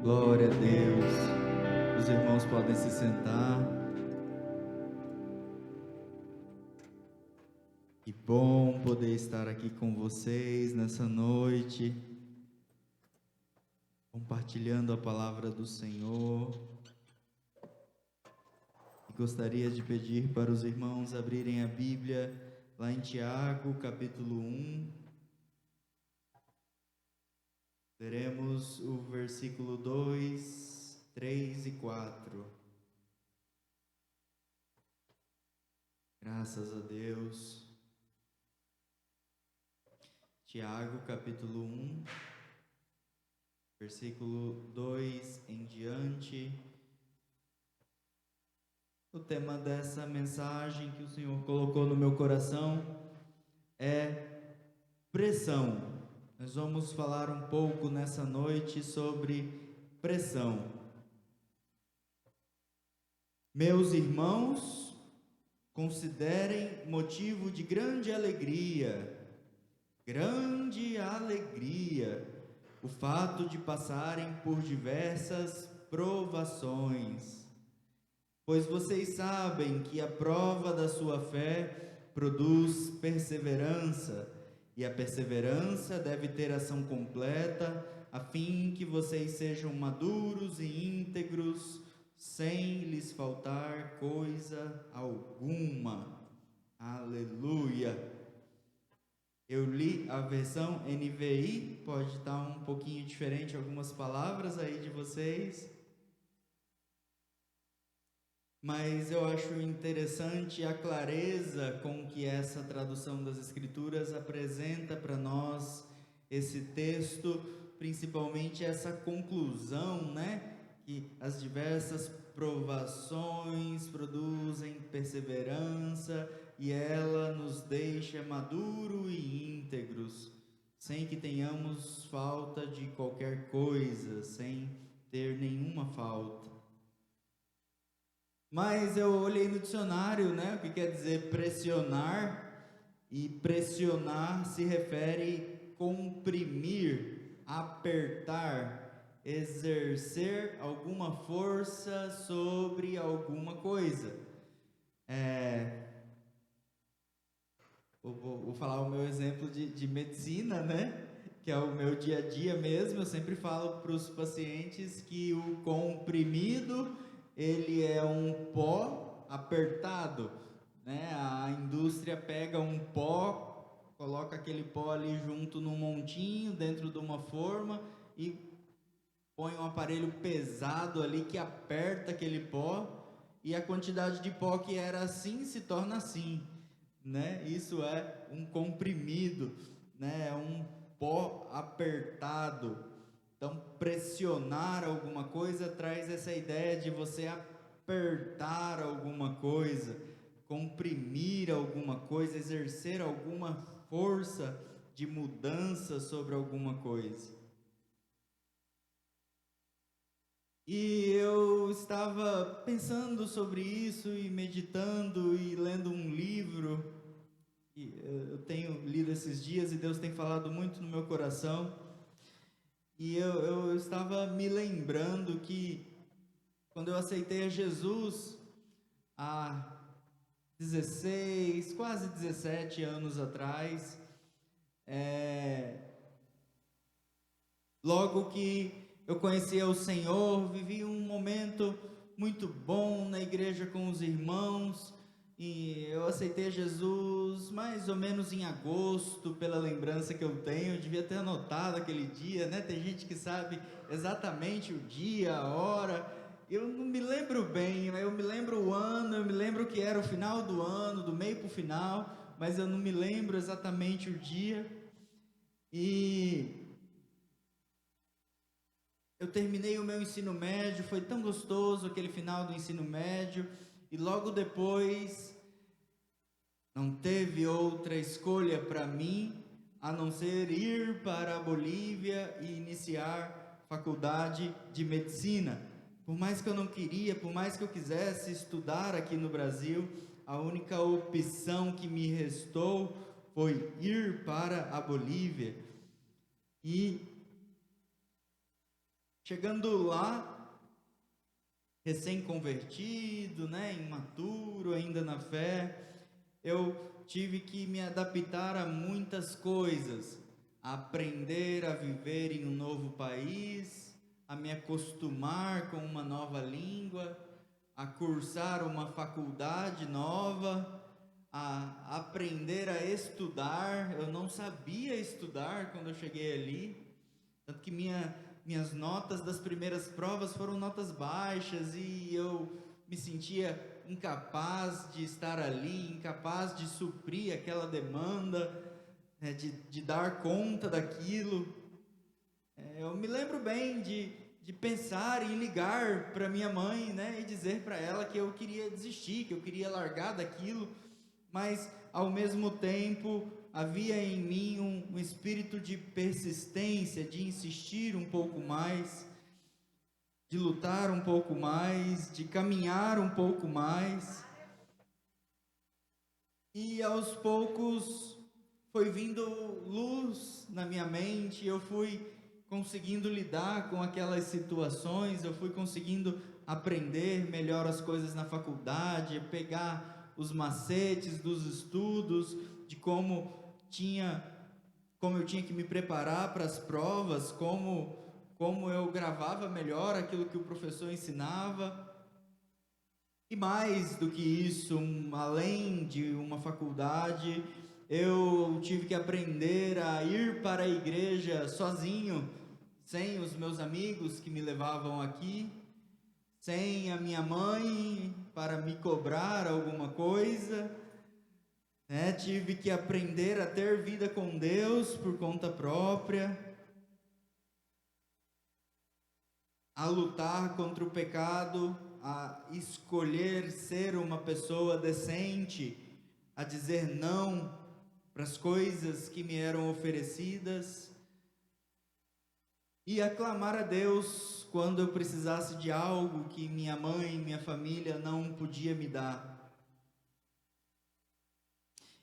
Glória a Deus. Os irmãos podem se sentar. Que bom poder estar aqui com vocês nessa noite, compartilhando a palavra do Senhor. E gostaria de pedir para os irmãos abrirem a Bíblia lá em Tiago, capítulo 1. Leremos o versículo 2, 3 e 4. Graças a Deus. Tiago, capítulo 1, versículo 2 em diante. O tema dessa mensagem que o Senhor colocou no meu coração é pressão. Nós vamos falar um pouco nessa noite sobre pressão. Meus irmãos, considerem motivo de grande alegria, o fato de passarem por diversas provações, pois vocês sabem que a prova da sua fé produz perseverança, e a perseverança deve ter ação completa, a fim que vocês sejam maduros e íntegros, sem lhes faltar coisa alguma. Aleluia! Eu li a versão NVI, pode estar um pouquinho diferente algumas palavras aí de vocês, mas eu acho interessante a clareza com que essa tradução das Escrituras apresenta para nós esse texto, principalmente essa conclusão, né? Que as diversas provações produzem perseverança e ela nos deixa maduros e íntegros, sem que tenhamos falta de qualquer coisa, sem ter nenhuma falta. Mas eu olhei no dicionário, né, o que quer dizer pressionar, e pressionar se refere comprimir, apertar, exercer alguma força sobre alguma coisa. Vou falar o meu exemplo de medicina, né, que é o meu dia a dia mesmo. Eu sempre falo para os pacientes que o comprimido ele é um pó apertado, né? A indústria pega um pó, coloca aquele pó ali junto num montinho, dentro de uma forma, e põe um aparelho pesado ali que aperta aquele pó, e a quantidade de pó que era assim se torna assim, né? Isso é um comprimido, né? É um pó apertado. Então, pressionar alguma coisa traz essa ideia de você apertar alguma coisa, comprimir alguma coisa, exercer alguma força de mudança sobre alguma coisa. E eu estava pensando sobre isso e meditando e lendo um livro. E eu tenho lido esses dias e Deus tem falado muito no meu coração. E eu estava me lembrando que quando eu aceitei a Jesus há 16, quase 17 anos atrás, logo que eu conhecia o Senhor, vivi um momento muito bom na igreja com os irmãos, e eu aceitei Jesus mais ou menos em agosto, pela lembrança que eu tenho. Eu devia ter anotado aquele dia, né? Tem gente que sabe exatamente o dia, a hora. Eu não me lembro bem, eu me lembro o ano, eu me lembro que era o final do ano, do meio para o final, mas eu não me lembro exatamente o dia. E eu terminei o meu ensino médio, foi tão gostoso aquele final do ensino médio, e logo depois não teve outra escolha para mim a não ser ir para a Bolívia e iniciar faculdade de medicina. Por mais que eu não queria, por mais que eu quisesse estudar aqui no Brasil, a única opção que me restou foi ir para a Bolívia. E Chegando lá, recém-convertido, né, imaturo ainda na fé, eu tive que me adaptar a muitas coisas, a aprender a viver em um novo país, a me acostumar com uma nova língua, a cursar uma faculdade nova, a aprender a estudar. Eu não sabia estudar quando eu cheguei ali, tanto que minhas notas das primeiras provas foram notas baixas e eu me sentia incapaz de estar ali, incapaz de suprir aquela demanda, né, de dar conta daquilo. Eu me lembro bem de pensar em ligar para minha mãe, né, e dizer para ela que eu queria desistir, que eu queria largar daquilo, mas ao mesmo tempo havia em mim um espírito de persistência, de insistir um pouco mais, de lutar um pouco mais, de caminhar um pouco mais. E aos poucos foi vindo luz na minha mente, eu fui conseguindo lidar com aquelas situações, eu fui conseguindo aprender melhor as coisas na faculdade, pegar os macetes dos estudos, de como eu tinha que me preparar para as provas, como eu gravava melhor aquilo que o professor ensinava. E mais do que isso, além de uma faculdade, eu tive que aprender a ir para a igreja sozinho, sem os meus amigos que me levavam aqui, sem a minha mãe para me cobrar alguma coisa, né? Tive que aprender a ter vida com Deus por conta própria, a lutar contra o pecado, a escolher ser uma pessoa decente, a dizer não para as coisas que me eram oferecidas e a clamar a Deus quando eu precisasse de algo que minha mãe, minha família não podia me dar.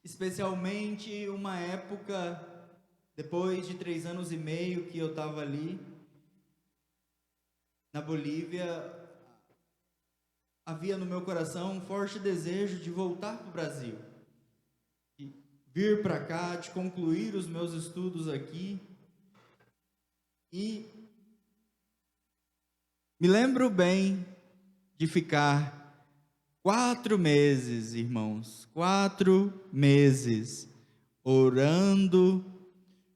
Especialmente uma época, depois de 3 anos e meio que eu estava ali, na Bolívia, havia no meu coração um forte desejo de voltar para o Brasil, de vir para cá, de concluir os meus estudos aqui. E me lembro bem de ficar 4 meses, irmãos, 4 meses, orando,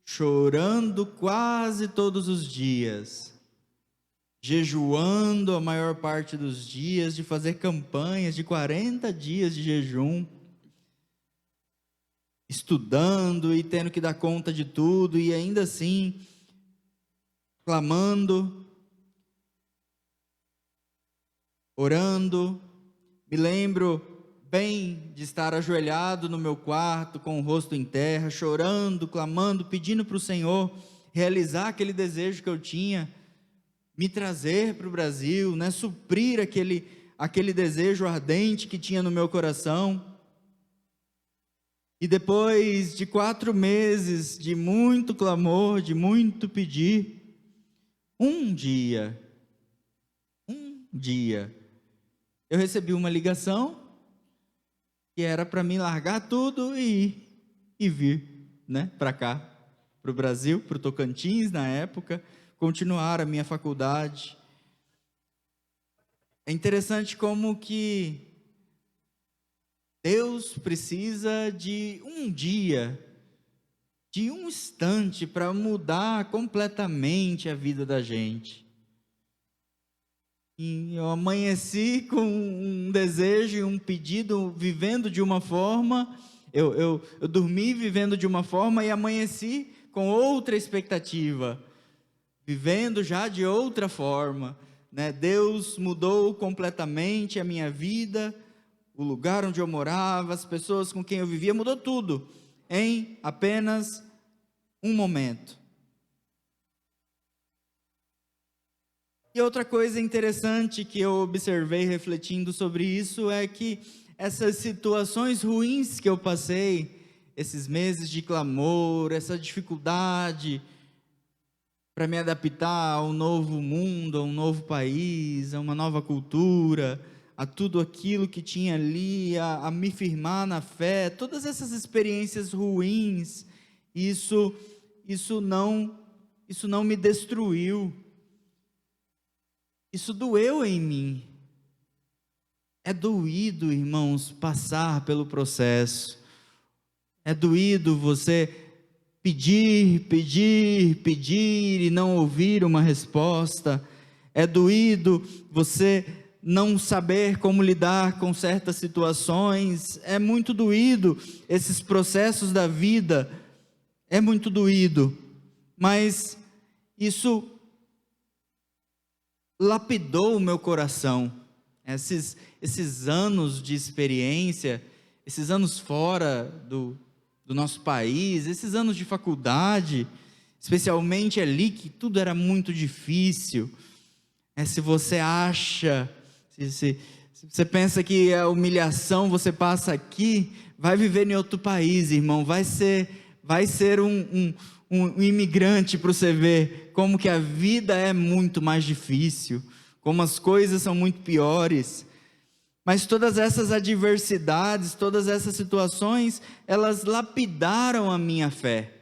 chorando quase todos os dias, jejuando a maior parte dos dias, de fazer campanhas de 40 dias de jejum, estudando e tendo que dar conta de tudo, e ainda assim, clamando, orando. Me lembro bem de estar ajoelhado no meu quarto, com o rosto em terra, chorando, clamando, pedindo para o Senhor realizar aquele desejo que eu tinha, me trazer para o Brasil, né, suprir aquele desejo ardente que tinha no meu coração. E depois de 4 meses de muito clamor, de muito pedir, um dia, eu recebi uma ligação que era para mim largar tudo e vir, né, para cá, para o Brasil, para o Tocantins na época, continuar a minha faculdade. É interessante como que Deus precisa de um dia, de um instante para mudar completamente a vida da gente. E eu amanheci com um desejo e um pedido, vivendo de uma forma, eu dormi vivendo de uma forma e amanheci com outra expectativa, vivendo já de outra forma, né? Deus mudou completamente a minha vida, o lugar onde eu morava, as pessoas com quem eu vivia, mudou tudo em apenas um momento. E outra coisa interessante que eu observei refletindo sobre isso é que essas situações ruins que eu passei, esses meses de clamor, essa dificuldade, para me adaptar ao novo mundo, a um novo país, a uma nova cultura, a tudo aquilo que tinha ali, a me firmar na fé, todas essas experiências ruins, isso não me destruiu, isso doeu em mim. É doído, irmãos, passar pelo processo, é doído você pedir e não ouvir uma resposta, é doído você não saber como lidar com certas situações, é muito doído esses processos da vida, é muito doído, mas isso lapidou o meu coração, esses anos de experiência, esses anos fora do nosso país, esses anos de faculdade, especialmente ali que tudo era muito difícil. Se você acha, se você pensa que a humilhação você passa aqui, vai viver em outro país, irmão, vai ser um imigrante para você ver como que a vida é muito mais difícil, como as coisas são muito piores. Mas todas essas adversidades, todas essas situações, elas lapidaram a minha fé.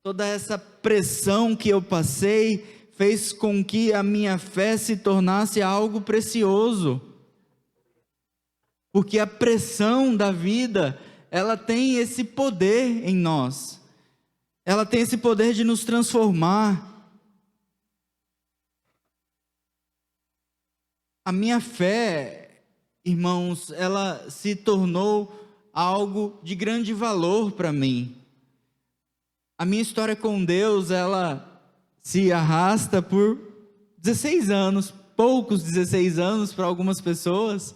Toda essa pressão que eu passei fez com que a minha fé se tornasse algo precioso. Porque a pressão da vida, ela tem esse poder em nós. Ela tem esse poder de nos transformar. A minha fé, irmãos, ela se tornou algo de grande valor para mim. A minha história com Deus, ela se arrasta por 16 anos, poucos 16 anos para algumas pessoas,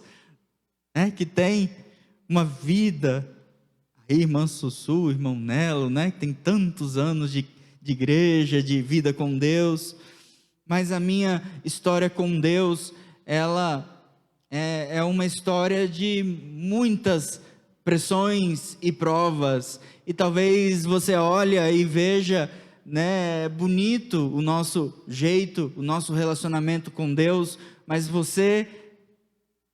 né, que tem uma vida, a irmã Sussu, irmão Nelo, né, que tem tantos anos de igreja, de vida com Deus, mas a minha história com Deus, ela é uma história de muitas pressões e provas, e talvez você olha e veja, né, bonito o nosso jeito, o nosso relacionamento com Deus, mas você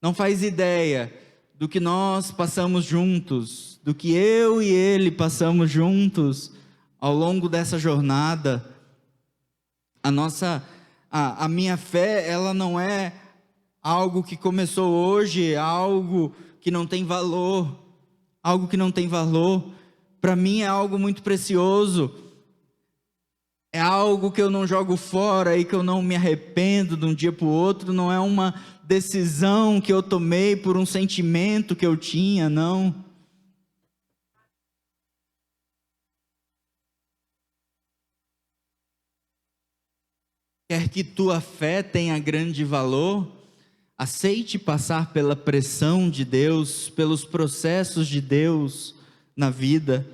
não faz ideia do que nós passamos juntos, do que eu e ele passamos juntos ao longo dessa jornada. A minha fé, ela não é algo que começou hoje, algo que não tem valor, para mim é algo muito precioso, é algo que eu não jogo fora e que eu não me arrependo de um dia para o outro, não é uma decisão que eu tomei por um sentimento que eu tinha, não. Quer que tua fé tenha grande valor, aceite passar pela pressão de Deus, pelos processos de Deus na vida.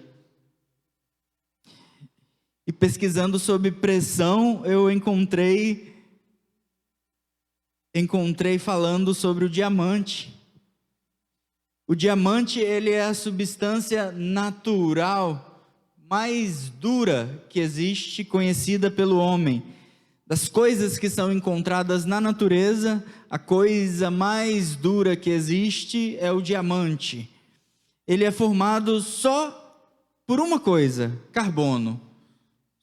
E pesquisando sobre pressão, eu encontrei falando sobre o diamante. O diamante, ele é a substância natural mais dura que existe, conhecida pelo homem. Das coisas que são encontradas na natureza, a coisa mais dura que existe é o diamante. Ele é formado só por uma coisa, carbono.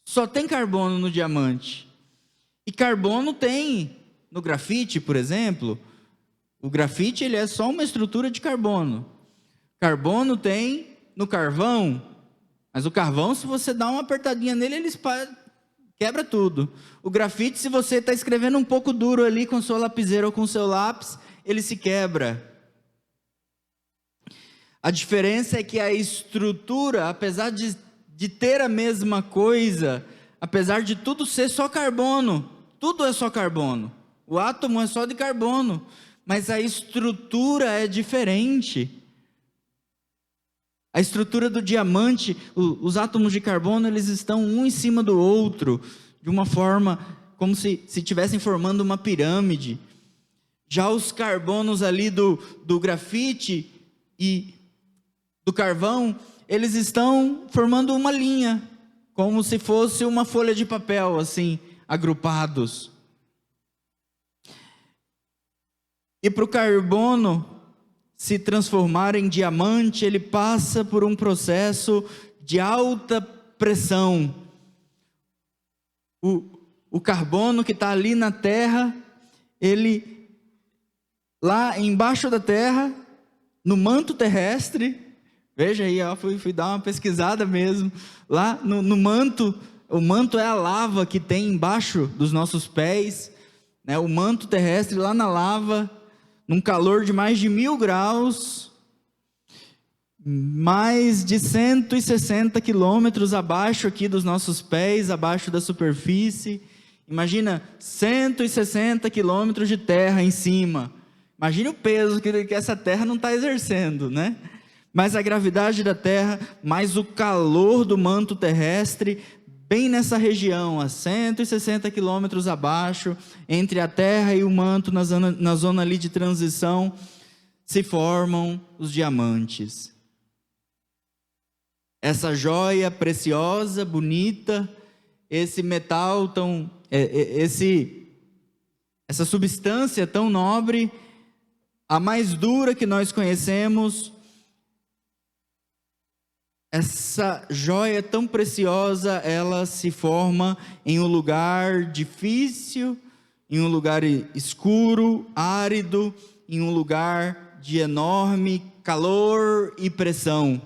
Só tem carbono no diamante. E carbono tem no grafite, por exemplo. O grafite, ele é só uma estrutura de carbono. Carbono tem no carvão, mas o carvão, se você dá uma apertadinha nele, ele quebra tudo. O grafite, se você está escrevendo um pouco duro ali com sua lapiseira ou com seu lápis, ele se quebra. A diferença é que a estrutura, apesar de ter a mesma coisa, apesar de tudo ser só carbono, tudo é só carbono, o átomo é só de carbono, mas a estrutura é diferente. A estrutura do diamante, os átomos de carbono, eles estão um em cima do outro, de uma forma como se estivessem formando uma pirâmide. Já os carbonos ali do grafite e do carvão, eles estão formando uma linha, como se fosse uma folha de papel, assim, agrupados. E para o carbono se transformar em diamante, ele passa por um processo de alta pressão. O carbono que está ali na terra, ele lá embaixo da terra, no manto terrestre, veja aí, ó, fui dar uma pesquisada mesmo, lá no manto, o manto é a lava que tem embaixo dos nossos pés, né? O manto terrestre lá na lava, num calor de mais de 1000 graus, mais de 160 quilômetros abaixo aqui dos nossos pés, abaixo da superfície. Imagina 160 quilômetros de terra em cima. Imagine o peso que essa terra não está exercendo, né? Mas a gravidade da terra, mais o calor do manto terrestre, bem nessa região, a 160 quilômetros abaixo, entre a terra e o manto, na zona ali de transição, se formam os diamantes. Essa joia preciosa, bonita, esse metal tão, essa substância tão nobre, a mais dura que nós conhecemos, essa joia tão preciosa, ela se forma em um lugar difícil, em um lugar escuro, árido, em um lugar de enorme calor e pressão.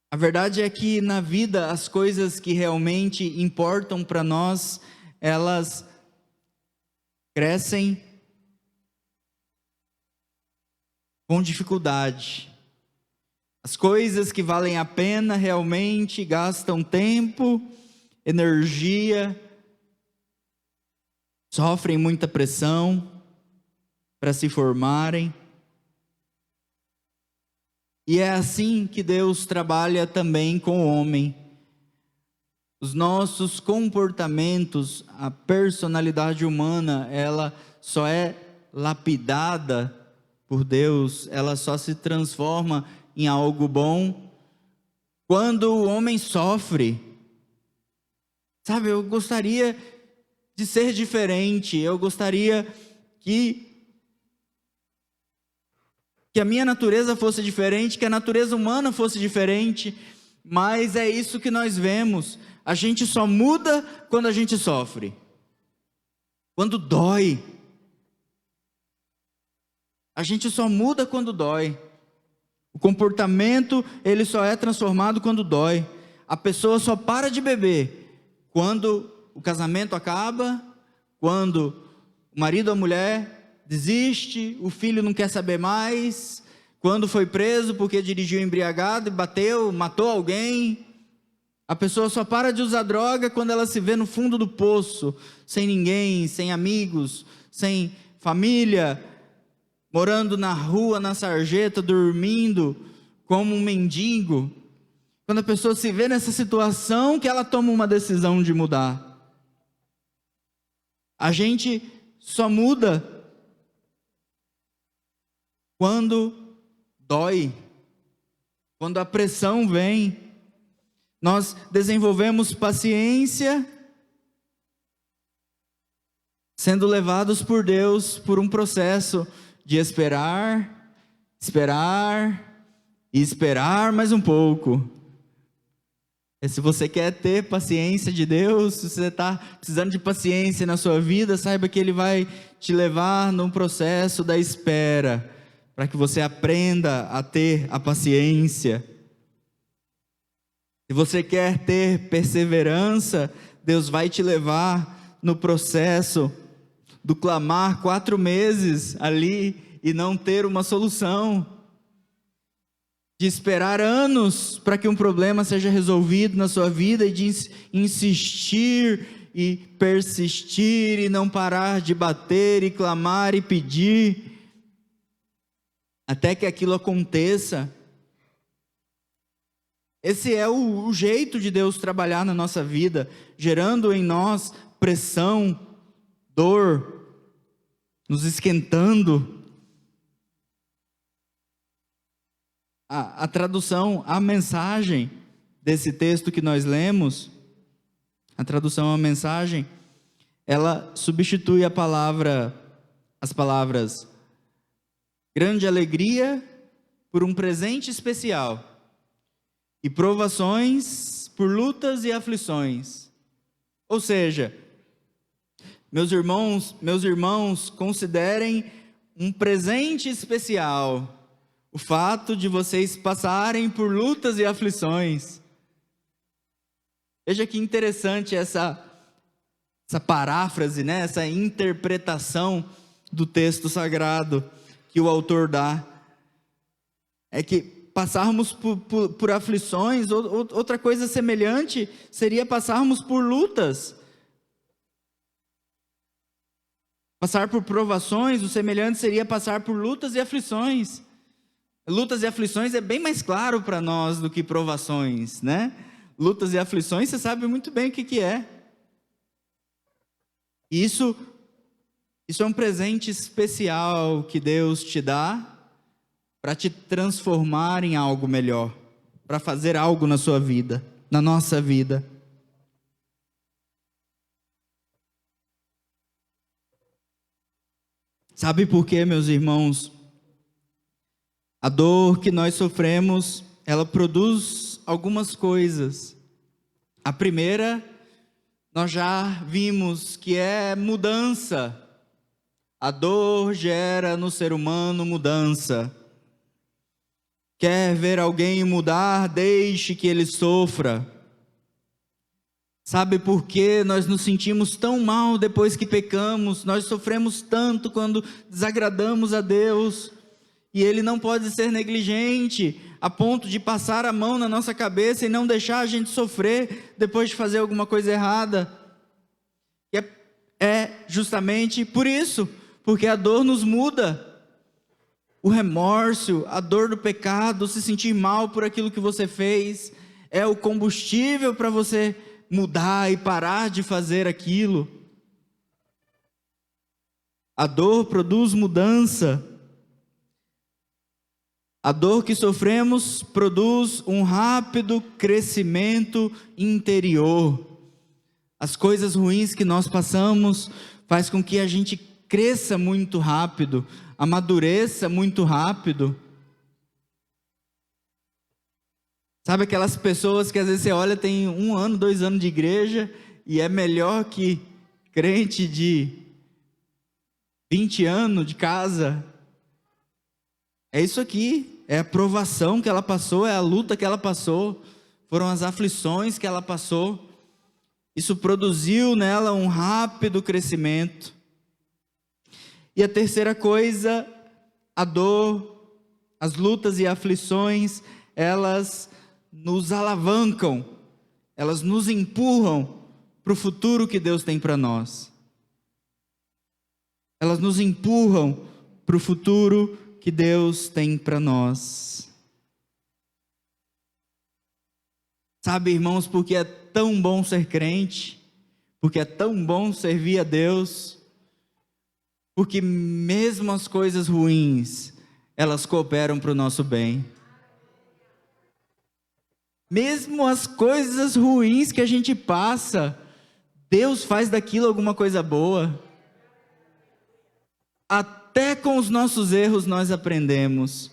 A verdade é que na vida as coisas que realmente importam para nós, elas crescem com dificuldade. As coisas que valem a pena realmente gastam tempo, energia, sofrem muita pressão para se formarem. E é assim que Deus trabalha também com o homem. Os nossos comportamentos, a personalidade humana, ela só é lapidada por Deus, ela só se transforma em algo bom quando o homem sofre. Sabe, eu gostaria de ser diferente, eu gostaria que a minha natureza fosse diferente, que a natureza humana fosse diferente, mas é isso que nós vemos. A gente só muda quando a gente sofre, quando dói. A gente só muda quando dói. O comportamento, ele só é transformado quando dói. A pessoa só para de beber quando o casamento acaba, quando o marido ou a mulher desiste, o filho não quer saber mais, quando foi preso porque dirigiu embriagado e bateu, matou alguém. A pessoa só para de usar droga quando ela se vê no fundo do poço, sem ninguém, sem amigos, sem família, morando na rua, na sarjeta, dormindo como um mendigo. Quando a pessoa se vê nessa situação, que ela toma uma decisão de mudar. A gente só muda quando dói, quando a pressão vem. Nós desenvolvemos paciência, sendo levados por Deus por um processo de esperar e esperar mais um pouco. E se você quer ter paciência de Deus, se você está precisando de paciência na sua vida, saiba que Ele vai te levar num processo da espera, para que você aprenda a ter a paciência. Se você quer ter perseverança, Deus vai te levar no processo do clamar 4 meses ali e não ter uma solução, de esperar anos para que um problema seja resolvido na sua vida e de insistir e persistir e não parar de bater e clamar e pedir até que aquilo aconteça. Esse é o jeito de Deus trabalhar na nossa vida, gerando em nós pressão, dor, nos esquentando. A tradução, a mensagem desse texto que nós lemos, a tradução à mensagem, ela substitui as palavras grande alegria por um presente especial e provações por lutas e aflições. Ou seja, meus irmãos, considerem um presente especial o fato de vocês passarem por lutas e aflições. Veja que interessante essa paráfrase, né? Essa interpretação do texto sagrado que o autor dá. É que passarmos por aflições, outra coisa semelhante seria passarmos por lutas. Passar por provações, o semelhante seria passar por lutas e aflições. Lutas e aflições é bem mais claro para nós do que provações, né? Lutas e aflições, você sabe muito bem o que é. Isso é um presente especial que Deus te dá para te transformar em algo melhor, para fazer algo na sua vida, na nossa vida. Sabe por quê, meus irmãos? A dor que nós sofremos, ela produz algumas coisas. A primeira, nós já vimos que é mudança. A dor gera no ser humano mudança. Quer ver alguém mudar? Deixe que ele sofra. Sabe por que nós nos sentimos tão mal depois que pecamos? Nós sofremos tanto quando desagradamos a Deus. E Ele não pode ser negligente a ponto de passar a mão na nossa cabeça e não deixar a gente sofrer depois de fazer alguma coisa errada. E é justamente por isso, porque a dor nos muda. O remorso, a dor do pecado, se sentir mal por aquilo que você fez, é o combustível para você mudar e parar de fazer aquilo. A dor produz mudança. A dor que sofremos produz um rápido crescimento interior. As coisas ruins que nós passamos faz com que a gente cresça muito rápido, amadureça muito rápido. Sabe aquelas pessoas que às vezes você olha, tem 1 ano, 2 anos de igreja e é melhor que crente de 20 anos de casa? É isso aqui, é a provação que ela passou, é a luta que ela passou, foram as aflições que ela passou. Isso produziu nela um rápido crescimento. E a terceira coisa, a dor, as lutas e aflições, elas nos alavancam, elas nos empurram para o futuro que Deus tem para nós. Elas nos empurram para o futuro que Deus tem para nós. Sabe, irmãos, porque é tão bom ser crente, porque é tão bom servir a Deus, porque mesmo as coisas ruins, elas cooperam para o nosso bem. Mesmo as coisas ruins que a gente passa, Deus faz daquilo alguma coisa boa. Até com os nossos erros nós aprendemos.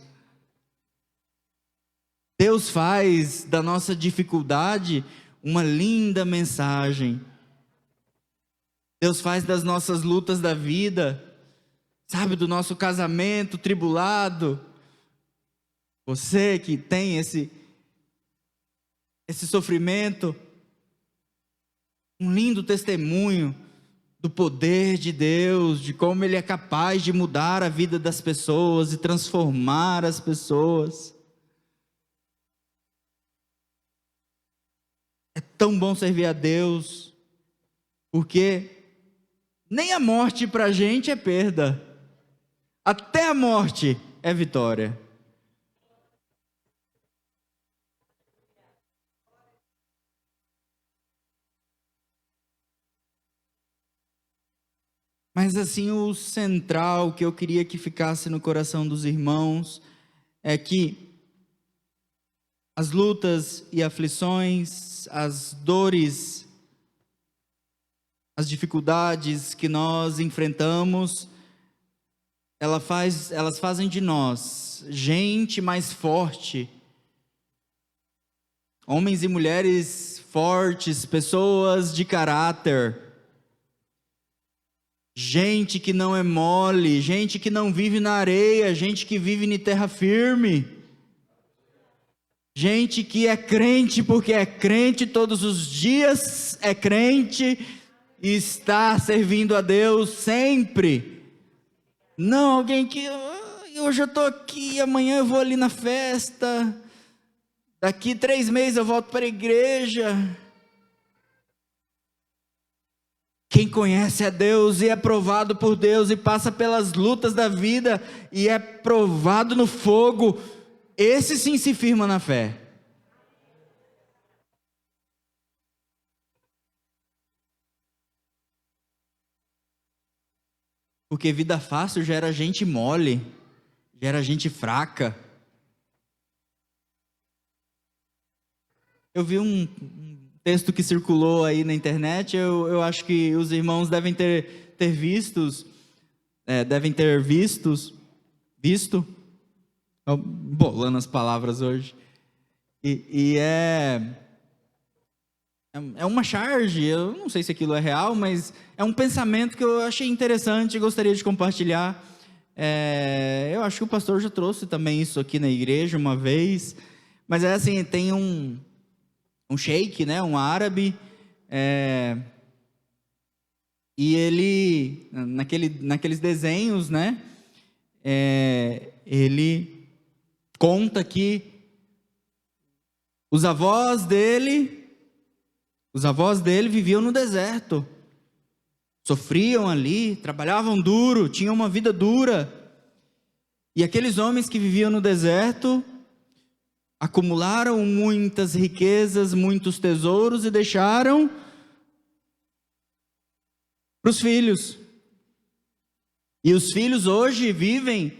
Deus faz da nossa dificuldade uma linda mensagem. Deus faz das nossas lutas da vida, sabe, do nosso casamento tribulado. Você que tem esse sofrimento, um lindo testemunho do poder de Deus, de como Ele é capaz de mudar a vida das pessoas e transformar as pessoas. É tão bom servir a Deus, porque nem a morte para a gente é perda, até a morte é vitória. Mas assim, o central que eu queria que ficasse no coração dos irmãos é que As lutas e aflições, as dores, as dificuldades que nós enfrentamos, elas fazem de nós gente mais forte, homens e mulheres fortes, pessoas de caráter, gente que não é mole, gente que não vive na areia, gente que vive em terra firme, gente que é crente porque é crente todos os dias, é crente e está servindo a Deus sempre. Não alguém que hoje eu estou aqui, amanhã eu vou ali na festa, daqui 3 meses eu volto para a igreja. Quem conhece a Deus e é provado por Deus e passa pelas lutas da vida e é provado no fogo, esse sim se firma na fé. Porque vida fácil gera gente mole, gera gente fraca. Eu vi um texto que circulou aí na internet, eu acho que os irmãos devem ter visto, bolando as palavras hoje, e é uma charge, eu não sei se aquilo é real, mas é um pensamento que eu achei interessante e gostaria de compartilhar. Eu acho que o pastor já trouxe também isso aqui na igreja uma vez, mas é assim, tem um sheik, né, um árabe, e ele, naqueles desenhos, né, ele conta que os avós dele viviam no deserto, sofriam ali, trabalhavam duro, tinham uma vida dura, e aqueles homens que viviam no deserto acumularam muitas riquezas, muitos tesouros e deixaram para os filhos. E os filhos hoje vivem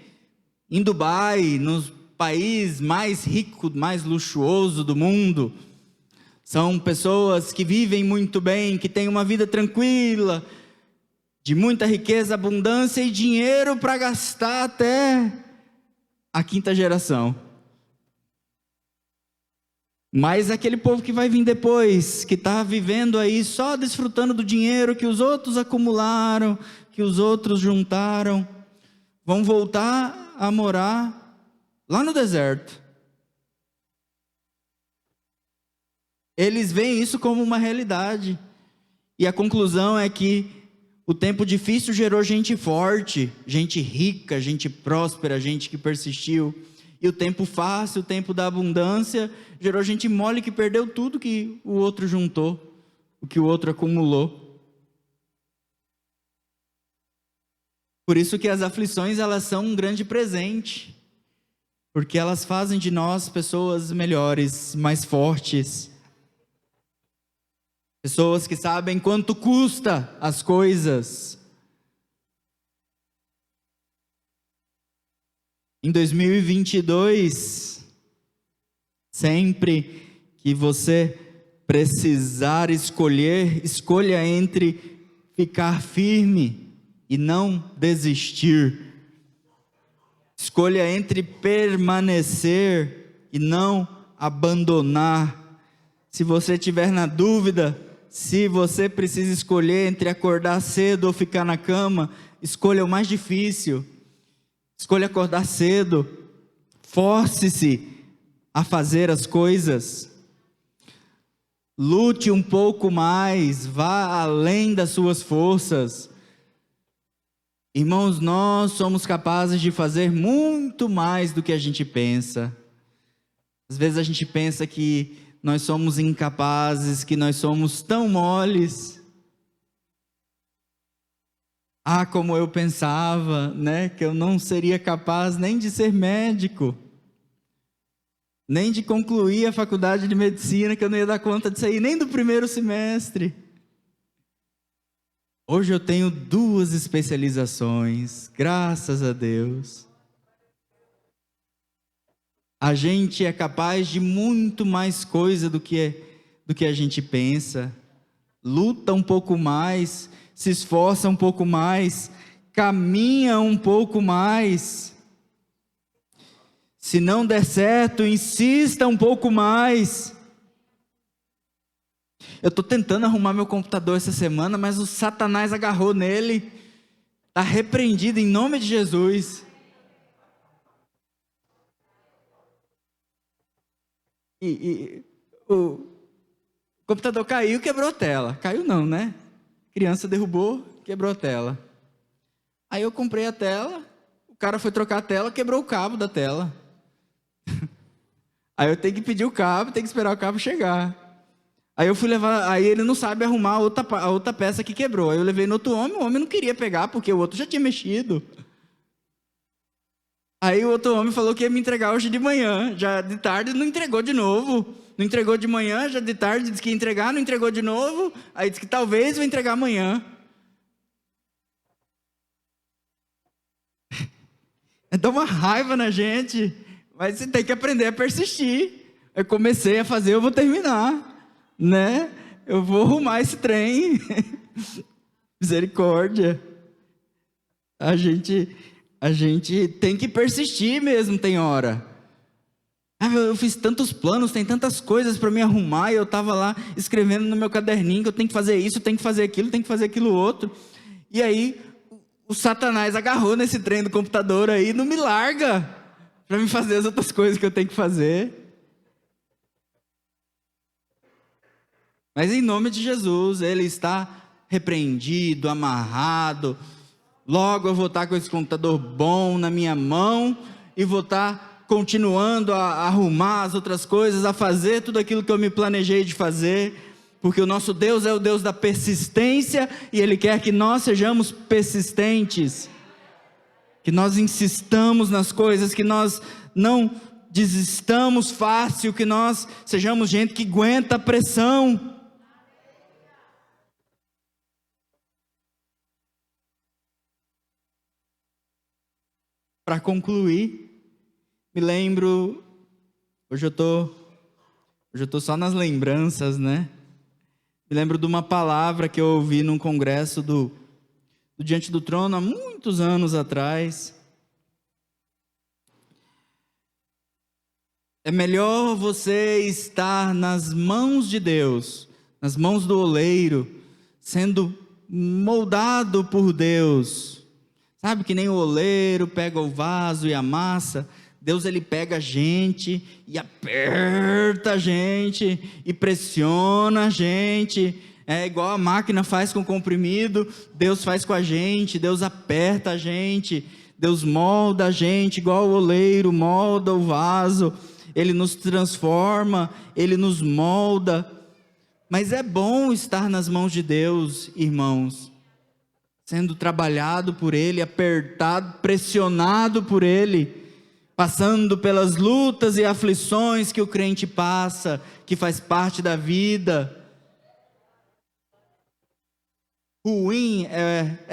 em Dubai, no país mais rico, mais luxuoso do mundo. São pessoas que vivem muito bem, que têm uma vida tranquila, de muita riqueza, abundância e dinheiro para gastar até a 5ª geração. Mas aquele povo que vai vir depois, que está vivendo aí só desfrutando do dinheiro que os outros acumularam, que os outros juntaram, vão voltar a morar lá no deserto. Eles veem isso como uma realidade. E a conclusão é que o tempo difícil gerou gente forte, gente rica, gente próspera, gente que persistiu. E o tempo fácil, o tempo da abundância, gerou gente mole que perdeu tudo que o outro juntou, o que o outro acumulou. Por isso que as aflições, elas são um grande presente, porque elas fazem de nós pessoas melhores, mais fortes. Pessoas que sabem quanto custa as coisas. Em 2022, sempre que você precisar escolher, escolha entre ficar firme e não desistir. Escolha entre permanecer e não abandonar. Se você estiver na dúvida, se você precisa escolher entre acordar cedo ou ficar na cama, escolha o mais difícil. Escolha acordar cedo, force-se a fazer as coisas, lute um pouco mais, vá além das suas forças. Irmãos, nós somos capazes de fazer muito mais do que a gente pensa. Às vezes a gente pensa que nós somos incapazes, que nós somos tão moles. Como eu pensava, né, que eu não seria capaz nem de ser médico, nem de concluir a faculdade de medicina, que eu não ia dar conta disso aí, nem do primeiro semestre. Hoje eu tenho 2 especializações, graças a Deus. A gente é capaz de muito mais coisa do que a gente pensa. Luta um pouco mais, se esforça um pouco mais, caminha um pouco mais. Se não der certo, insista um pouco mais. Eu estou tentando arrumar meu computador essa semana, mas o Satanás agarrou nele. Está repreendido em nome de Jesus. O computador caiu, quebrou a tela. Caiu não, né? Criança derrubou, quebrou a tela. Aí eu comprei a tela, o cara foi trocar a tela, quebrou o cabo da tela. Aí eu tenho que pedir o cabo, tenho que esperar o cabo chegar. Aí eu fui levar, aí ele não sabe arrumar a outra peça que quebrou. Aí eu levei no outro homem, o homem não queria pegar, porque o outro já tinha mexido. Aí o outro homem falou que ia me entregar hoje de manhã, já de tarde não entregou de novo. Não entregou de manhã, já de tarde disse que ia entregar, não entregou de novo. Aí disse que talvez vai entregar amanhã. Dá uma raiva na gente, mas você tem que aprender a persistir. Eu comecei a fazer, eu vou terminar. Né? Eu vou arrumar esse trem. Misericórdia. A gente tem que persistir mesmo, tem hora. Eu fiz tantos planos, tem tantas coisas para me arrumar, e eu estava lá escrevendo no meu caderninho que eu tenho que fazer isso, tenho que fazer aquilo, tenho que fazer aquilo outro. E aí o Satanás agarrou nesse trem do computador aí e não me larga para me fazer as outras coisas que eu tenho que fazer. Mas em nome de Jesus, ele está repreendido, amarrado. Logo eu vou estar com esse computador bom na minha mão e vou estar continuando a arrumar as outras coisas, a fazer tudo aquilo que eu me planejei de fazer, porque o nosso Deus é o Deus da persistência e Ele quer que nós sejamos persistentes, que nós insistamos nas coisas, que nós não desistamos fácil, que nós sejamos gente que aguenta a pressão. Para concluir, me lembro, hoje eu tô só nas lembranças, né? Me lembro de uma palavra que eu ouvi num congresso do Diante do Trono há muitos anos atrás. É melhor você estar nas mãos de Deus, nas mãos do oleiro, sendo moldado por Deus. Sabe que nem o oleiro pega o vaso e amassa, Deus ele pega a gente e aperta a gente e pressiona a gente. É igual a máquina faz com o comprimido, Deus faz com a gente, Deus aperta a gente, Deus molda a gente, igual o oleiro molda o vaso, Ele nos transforma, Ele nos molda. Mas é bom estar nas mãos de Deus, irmãos, sendo trabalhado por Ele, apertado, pressionado por Ele, passando pelas lutas e aflições que o crente passa, que faz parte da vida. Ruim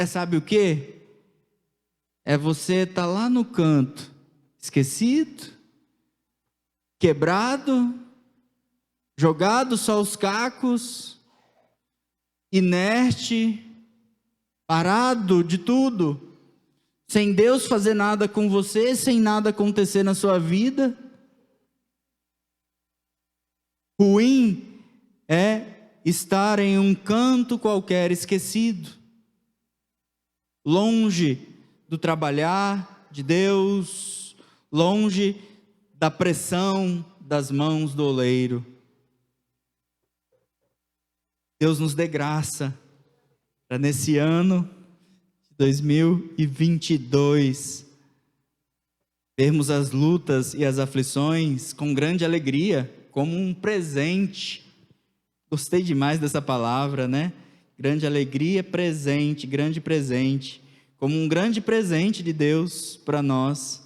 sabe o quê? É você estar lá no canto, esquecido, quebrado, jogado só os cacos, inerte, parado de tudo, sem Deus fazer nada com você, sem nada acontecer na sua vida. Ruim é estar em um canto qualquer esquecido, longe do trabalhar de Deus, longe da pressão das mãos do oleiro. Deus nos dê graça para nesse ano de 2022 vermos as lutas e as aflições com grande alegria, como um presente. Gostei demais dessa palavra, né? Grande alegria, presente, grande presente, como um grande presente de Deus para nós,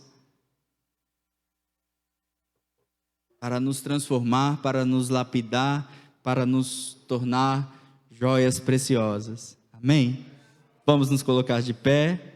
para nos transformar, para nos lapidar, para nos tornar joias preciosas. Amém? Vamos nos colocar de pé.